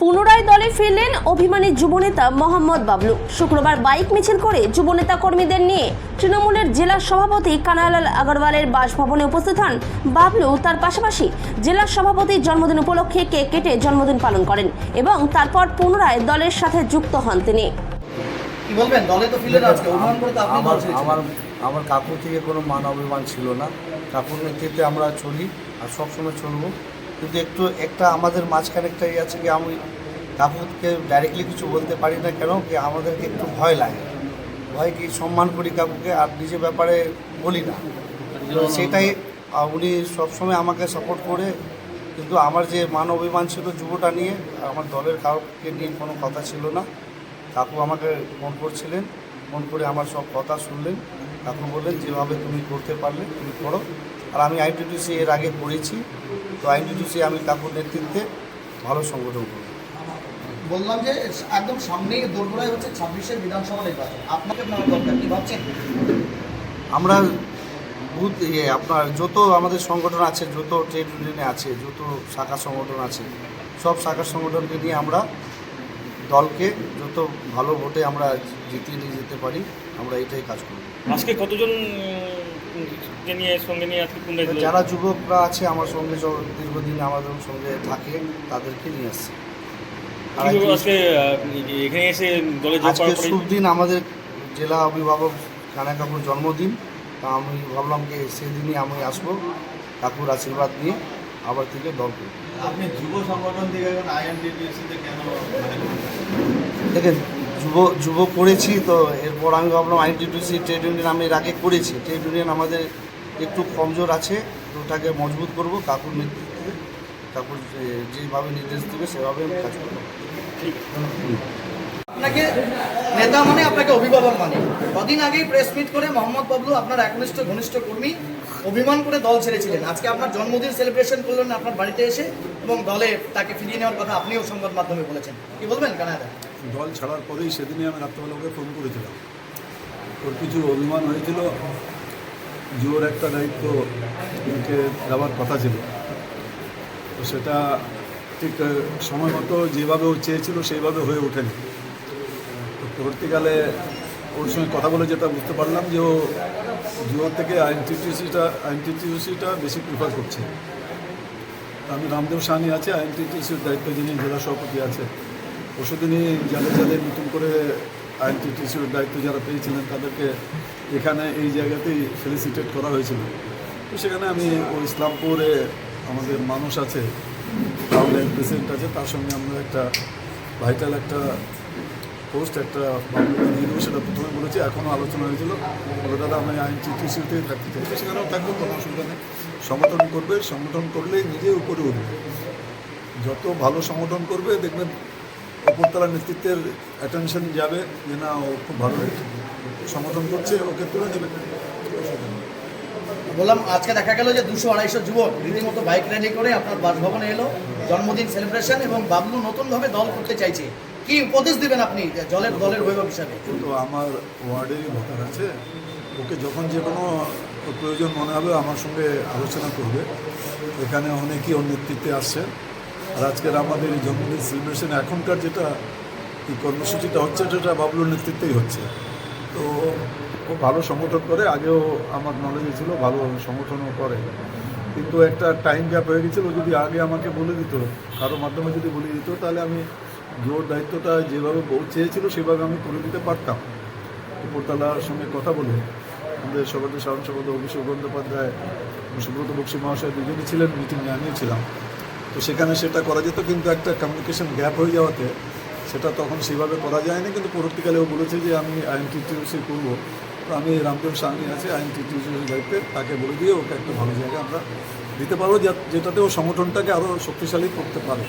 পুনরায় দলে ফিরলেন অভিমানী যুবনেতা মোহাম্মদ বাবলু। শুক্রবার বাইক মিছিল করে যুবনেতা কর্মীদের নিয়ে তৃণমূলের জেলা সভাপতি কানাইলাল আগরওয়ালের বাসভবনে উপস্থিত হন বাবলু। তার পাশাপাশি জেলা সভাপতির জন্মদিন উপলক্ষে কেক কেটে জন্মদিন পালন করেন এবং তারপর পুনরায় দলের সাথে যুক্ত হন তিনি। কি বলবেন, দলে তো ফিরলেন আজকে, অভিমান করে তো আপনি দল ছেড়েছেন। আমার কাকু থেকে কোনো মান অভিমান ছিল না। কাকুর নেতৃত্বে আমরা চলি আর সবসময় চলবো, কিন্তু একটা আমাদের মাঝখানে একটা আছে কি, আমি কাকুকে ডাইরেক্টলি কিছু বলতে পারি না। কেন কি, আমাদেরকে একটু ভয় লাগে, ভয় কি সম্মান করি কাকুকে আর নিজের ব্যাপারে বলি না। সেটাই উনি সবসময় আমাকে সাপোর্ট করে, কিন্তু আমার যে মান অভিমান ছিল যুবটা নিয়ে, আমার দলের কাউকে নিয়ে কোনো কথা ছিল না। কাকু আমাকে ফোন করছিলেন, ফোন করে আমার সব কথা শুনলেন। কাকু বললেন যেভাবে তুমি করতে পারলে তুমি করো। আর আমি আইনটিটিউসি এর আগে করেছি, তো আইনটিটিউসি আমি কাকুর নেতৃত্বে ভালো সংগঠন করি। বললাম যে একদম সামনেই দোরগোড়ায় হচ্ছে 26-এর বিধানসভা নির্বাচন, আপনাকে আপনারা দরকার কি ভাবছেন? আমরা আপনার যত আমাদের সংগঠন আছে, যত ট্রেড ইউনিয়নে আছে, যত শাখা সংগঠন আছে, সব শাখা সংগঠনকে নিয়ে আমরা দলকে যত ভালো ভোটে আমরা জিতিয়ে নিয়ে যেতে পারি, আমরা এটাই কাজ করব। আজকে কতজন সঙ্গে নিয়ে আজকে পুনরায় দলে? যারা যুবকরা আছে আমার সঙ্গে দীর্ঘদিন আমাদের সঙ্গে থাকে, তাদেরকে নিয়ে আসছে। আর আজকে এখানে এসে দলে যোগ আজকে করার পরে শুভ দিন, আমাদের জেলা অভিভাবক কানাই কাকুর জন্মদিন। তা আমি ভাবলাম যে সেদিনই আমি আসবো, কাকুর আশীর্বাদ নিয়ে আবার থেকে দল করব। আপনি যুব সংগঠন থেকে এখন আইএনটিটিউসিতে কেন দেখেন, যুব করেছি, তো এরপর আমি ভাবলাম আইনটিটিউসি ট্রেড ইউনিয়ন আমি এর আগে করেছি। ট্রেড ইউনিয়ন আমাদের একটু কমজোর আছে, তো ওটাকে মজবুত করব কাকুর নেতৃত্বে। কাকুর যেভাবে নির্দেশ দেবে সেভাবে আমি কাজ করব। আপনাকে নেতা মানে আপনাকে অভিভাবক মানে। কদিন আগেই প্রেস মিট করে মোহাম্মদ বাবলু, আপনার একনিষ্ঠ ঘনিষ্ঠ কর্মী, অভিমান করে দল ছেড়েছিলেন। আজকে আপনার জন্মদিন সেলিব্রেশন করলেন আপনার বাড়িতে এসে, এবং দলে তাকে ফিরিয়ে নেওয়ার কথা আপনিও সংবাদ মাধ্যমে বলেছেন। কি বলবেন কানাইদা? দল ছাড়ার পরেই সেদিনই আমি রাত্রেবেলা ওকে ফোন করেছিলাম। ওর কিছু অভিমান হয়েছিল, জোর একটা দায়িত্ব ওকে দেওয়ার কথা ছিল, তো সেটা ঠিক সময় মতো যেভাবে ও চেয়েছিল সেইভাবে হয়ে ওঠেনি। তো পরবর্তীকালে ওর সঙ্গে কথা বলে যেটা বুঝতে পারলাম যে ও জোর থেকে আইনটিটিউসিটা বেশি প্রিফার করছে। আমি রামদেব সাহানি আছে, আইনটিটিউসির দায়িত্ব যিনি জেলা সভাপতি আছে, পরশুদিনই যাদের নতুন করে আইনটিটিউসির দায়িত্ব যারা পেয়েছিলেন তাদেরকে এখানে এই জায়গাতেই ফেলিসিটেট করা হয়েছিল। তো সেখানে আমি ও ইসলামপুরে আমাদের মানুষ আছে, টাউনের প্রেসিডেন্ট আছে, তার সঙ্গে আমরা একটা ভাইটাল একটা পোস্ট একটা বাংলা দিয়ে দেবো, সেটা প্রথমে বলেছি। এখনও আলোচনা হয়েছিল, বলে দাদা আমি আইনটিটিউসিতেই থাকতে চাই, তো সেখানেও থাকবো, কোনো অসুবিধা নেই। সংগঠন করবে, সংগঠন করলেই নিজে উপরে উঠবে। যত ভালো সংগঠন করবে দেখবেন উপরতলার নেতৃত্বের অ্যাটেনশন যাবে যে না ও খুব ভালো সংগঠন করছে, ওকে তুলে নেবে। বললাম আজকে দেখা গেল যে 200-250 যুবক রীতিমতো বাইক র্যালি করে আপনার বাসভবনে এলো, জন্মদিন সেলিব্রেশন, এবং বাবলু নতুনভাবে দল করতে চাইছে। কি উপদেশ দিবেন আপনি দলের অভিভাবক হিসাবে? কিন্তু আমার ওয়ার্ডেরই ভোটার আছে, ওকে যখন যে কোনো প্রয়োজন মনে হবে আমার সঙ্গে আলোচনা করবে। এখানে অনেকেই ওর নেতৃত্বে আসছে। আর আজকের আমাদের এই জন্মদিন সেলিব্রেশন এখনকার যেটা এই কর্মসূচিটা হচ্ছে, সেটা বাবলুর নেতৃত্বেই হচ্ছে। তো ও ভালো সংগঠন করে, আগেও আমার নলেজে ছিল ভালো সংগঠনও করে, কিন্তু একটা টাইম গ্যাপ হয়ে গেছিলো। যদি আগে আমাকে বলে দিত, কারোর মাধ্যমে যদি বলে দিত, তাহলে আমি জোর দায়িত্বটা যেভাবে চেয়েছিল সেভাবে আমি করে দিতে পারতাম। উপরতলার সঙ্গে কথা বলে আমাদের সভাপতি সাধারণ সম্পাদক অভিষেক বন্দ্যোপাধ্যায়, সুব্রত বক্সী মহাশয় দুজনই ছিলেন, মিটিংয়ে আমিও ছিলাম। তো সেখানে সেটা করা যেত, কিন্তু একটা কমিউনিকেশন গ্যাপ হয়ে যাওয়াতে সেটা তখন সেভাবে করা যায়নি। কিন্তু পরবর্তীকালে ও বলেছে যে আমি আইনটিটিউসি করবো। তো আমি রামদেব সাহানি আছে আইনটিটিউসির দায়িত্বে, তাকে বলে দিয়ে ওকে একটা ভালো জায়গা আমরা দিতে পারবো, যেটাতে ও সংগঠনটাকে আরও শক্তিশালী করতে পারে।